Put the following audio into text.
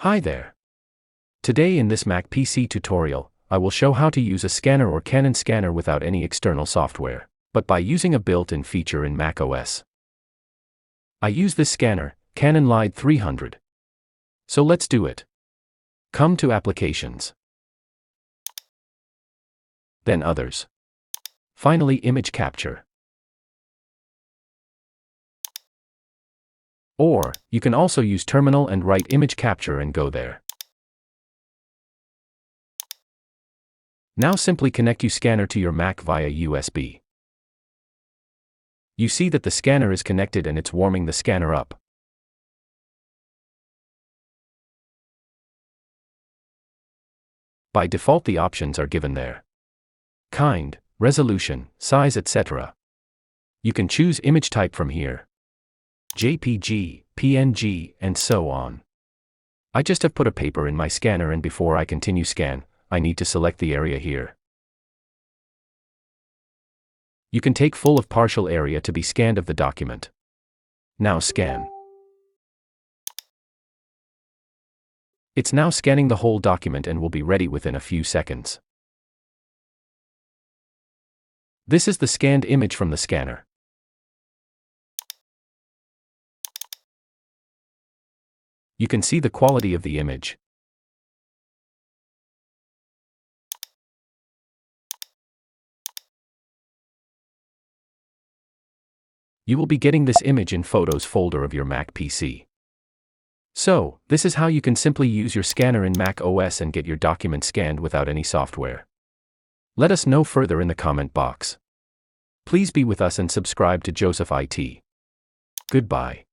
Hi there. Today in this Mac PC tutorial, I will show how to use a scanner or Canon scanner without any external software, but by using a built-in feature in macOS. I use this scanner, Canon LiDE 300. So let's do it. Come to Applications. Then Others. Finally, Image Capture. Or, you can also use Terminal and write Image Capture and go there. Now simply connect your scanner to your Mac via USB. You see that the scanner is connected and it's warming the scanner up. By default the options are given there. Kind, resolution, size, etc. You can choose image type from here. JPG, PNG, and so on. I just have put a paper in my scanner, and before I continue scan, I need to select the area here. You can take full of partial area to be scanned of the document. Now scan. It's now scanning the whole document and will be ready within a few seconds. This is the scanned image from the scanner. You can see the quality of the image. You will be getting this image in Photos folder of your Mac PC. So, this is how you can simply use your scanner in Mac OS and get your document scanned without any software. Let us know further in the comment box. Please be with us and subscribe to Joseph IT. Goodbye.